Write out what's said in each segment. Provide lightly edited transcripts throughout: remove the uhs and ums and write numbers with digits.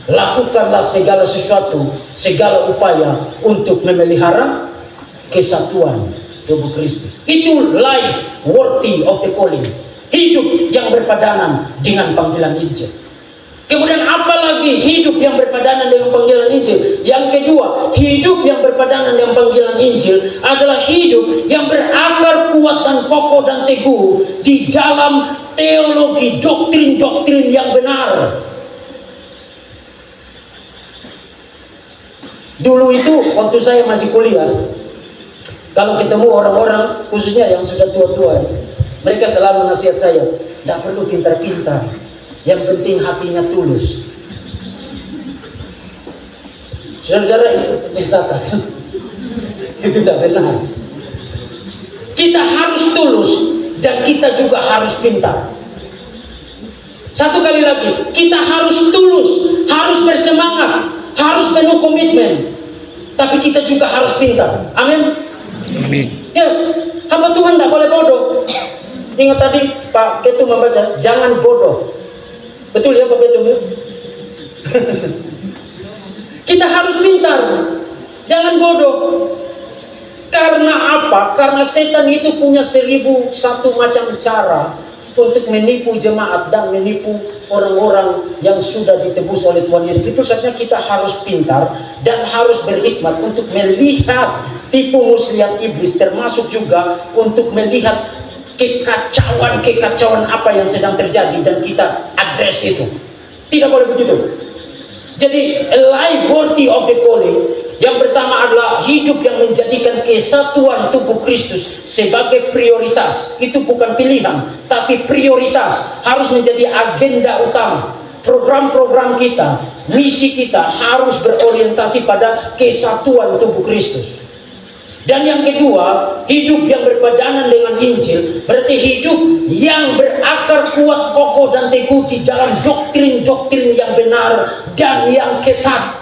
Lakukanlah segala sesuatu, segala upaya untuk memelihara kesatuan tubuh Kristus. Itu life worthy of the calling. Hidup yang berpadanan dengan panggilan Injil. Kemudian apalagi hidup yang berpadanan dengan panggilan Injil. Yang kedua, hidup yang berpadanan dengan panggilan Injil adalah hidup yang berakar kuat dan kokoh dan teguh di dalam teologi, doktrin-doktrin yang benar. Dulu itu waktu saya masih kuliah, kalau ketemu orang-orang khususnya yang sudah tua-tua, mereka selalu nasihat saya, tidak perlu pintar-pintar, yang penting hatinya tulus. Saudara-saudara, itu penyesatan. Itu tidak benar. Kita harus tulus dan kita juga harus pintar. Satu kali lagi, kita harus tulus, harus bersemangat, harus penuh komitmen, tapi kita juga harus pintar. Amin. Amin. Yes, hamba Tuhan tidak boleh bodoh. Ingat tadi Pak Ketum membaca, jangan bodoh. Betul ya Pak Ketum ya? Kita harus pintar, jangan bodoh. Karena apa? Karena setan itu punya 1001 macam cara untuk menipu jemaat dan menipu orang-orang yang sudah ditebus oleh Tuhan Yesus. Itu sebabnya kita harus pintar dan harus berhikmat untuk melihat tipu muslihat iblis, termasuk juga untuk melihat kekacauan apa yang sedang terjadi dan kita address itu. Tidak boleh begitu. Jadi a life worthy of the calling, yang pertama adalah hidup yang menjadikan kesatuan tubuh Kristus sebagai prioritas. Itu bukan pilihan, tapi prioritas, harus menjadi agenda utama. Program-program kita, misi kita harus berorientasi pada kesatuan tubuh Kristus. Dan yang kedua, hidup yang berpadanan dengan Injil berarti hidup yang berakar kuat, kokoh dan teguh di dalam doktrin-doktrin yang benar dan yang ketat.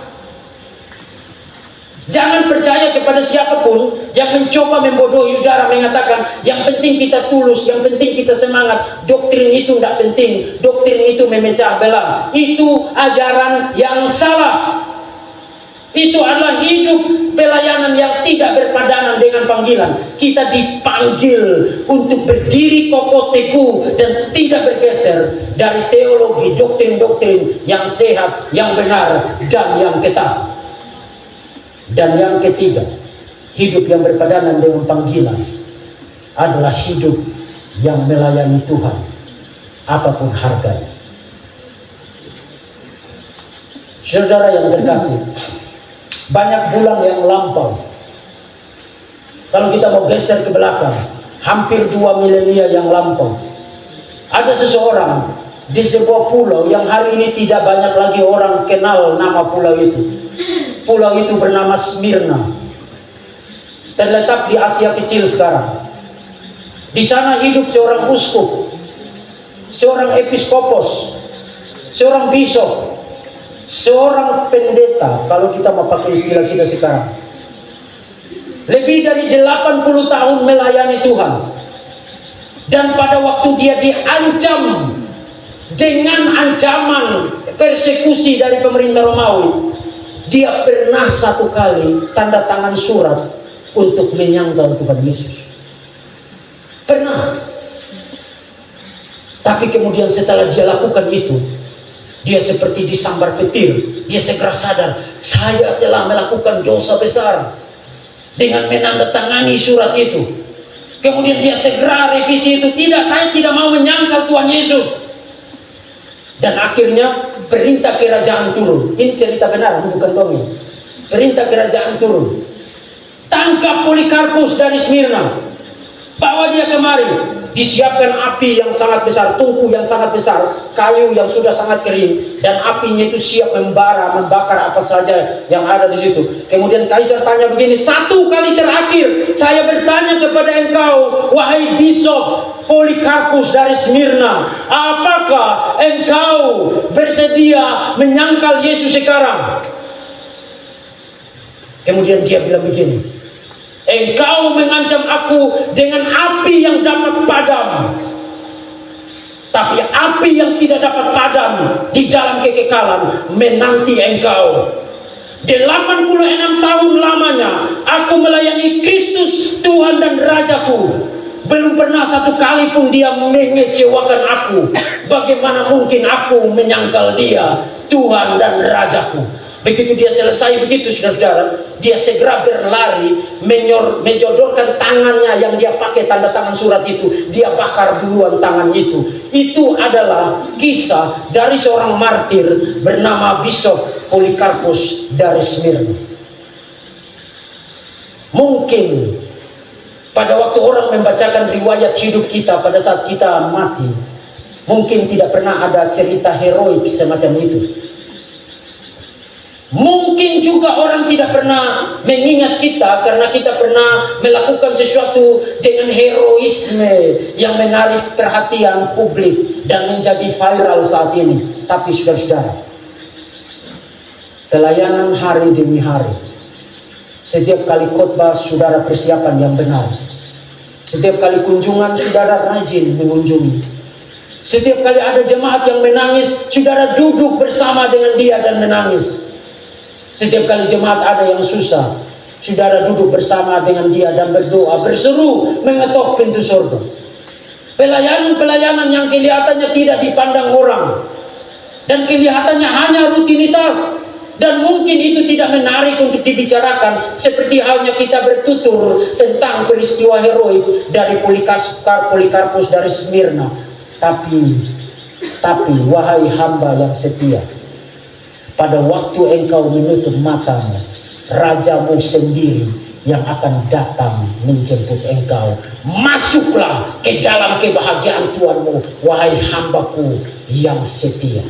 Jangan percaya kepada siapapun yang mencoba membodohi saudara, mengatakan yang penting kita tulus, yang penting kita semangat. Doktrin itu tidak penting, doktrin itu memecah belah. Itu ajaran yang salah. Itu adalah hidup pelayanan yang tidak berpadanan dengan panggilan. Kita dipanggil untuk berdiri kokoh teguh dan tidak bergeser dari teologi, doktrin-doktrin yang sehat, yang benar, dan yang ketat. Dan yang ketiga, hidup yang berpadanan dengan panggilan adalah hidup yang melayani Tuhan apapun harganya. Saudara yang terkasih, banyak bulan yang lampau. Kalau kita mau geser ke belakang, hampir 2 milenia yang lampau. Ada seseorang di sebuah pulau yang hari ini tidak banyak lagi orang kenal nama pulau itu. Pulau itu bernama Smyrna. Terletak di Asia Kecil sekarang. Di sana hidup seorang uskup, seorang episkopos, seorang bishop, seorang pendeta, kalau kita mau pakai istilah kita sekarang. Lebih dari 80 tahun melayani Tuhan. Dan pada waktu dia diancam dengan ancaman persekusi dari pemerintah Romawi, dia pernah satu kali tanda tangan surat untuk menyangkal Tuhan Yesus. Pernah. Tapi kemudian setelah dia lakukan itu, dia seperti disambar petir. Dia segera sadar, saya telah melakukan dosa besar dengan menandatangani surat itu. Kemudian dia segera revisi itu. Tidak, saya tidak mau menyangkal Tuhan Yesus. Dan akhirnya perintah kerajaan turun. Ini cerita benar, bukan dongeng. Perintah kerajaan turun. Tangkap Polikarpus dari Smyrna. Bawa dia kemari. Disiapkan api yang sangat besar, tungku yang sangat besar, kayu yang sudah sangat kering, dan apinya itu siap membara, membakar apa saja yang ada di situ. Kemudian kaisar tanya begini, satu kali terakhir saya bertanya kepada engkau, wahai Bishop Polikarpus dari Smyrna, apakah engkau bersedia menyangkal Yesus sekarang? Kemudian dia bilang begini, engkau mengancam aku dengan api yang dapat padam. Tapi api yang tidak dapat padam di dalam kekekalan menanti engkau. 86 tahun lamanya aku melayani Kristus, Tuhan dan Rajaku. Belum pernah satu kali pun dia mengecewakan aku. Bagaimana mungkin aku menyangkal dia, Tuhan dan Rajaku. Begitu dia selesai begitu, saudara-saudara, dia segera berlari, menjodorkan tangannya yang dia pakai tanda tangan surat itu. Dia bakar duluan tangan itu. Itu adalah kisah dari seorang martir bernama Bishop Polikarpus dari Smyrna. Mungkin pada waktu orang membacakan riwayat hidup kita pada saat kita mati, mungkin tidak pernah ada cerita heroik semacam itu. Mungkin juga orang tidak pernah mengingat kita karena kita pernah melakukan sesuatu dengan heroisme yang menarik perhatian publik dan menjadi viral saat ini. Tapi saudara-saudara, pelayanan hari demi hari, setiap kali khotbah saudara persiapan yang benar, setiap kali kunjungan saudara rajin mengunjungi, setiap kali ada jemaat yang menangis, saudara duduk bersama dengan dia dan menangis. Setiap kali jemaat ada yang susah, saudara duduk bersama dengan dia dan berdoa, berseru mengetok pintu surga. Pelayanan-pelayanan yang kelihatannya tidak dipandang orang dan kelihatannya hanya rutinitas, dan mungkin itu tidak menarik untuk dibicarakan, seperti halnya kita bertutur tentang peristiwa heroik dari Polikarpus dari Smyrna. Tapi wahai hamba yang setia, pada waktu engkau menutup matamu, Rajamu sendiri yang akan datang menjemput engkau. Masuklah ke dalam kebahagiaan Tuhanmu, wahai hambaku yang setia.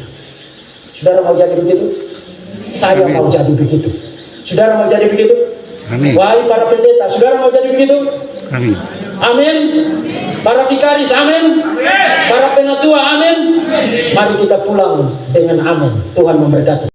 Saudara mau jadi begitu? Saya mau jadi begitu. Saudara mau jadi begitu? Amin. Wahai para pendeta, saudara mau jadi begitu? Amin. Amin. Para vikaris, amin. Para penatua, amin. Mari kita pulang dengan amin. Tuhan memberkati.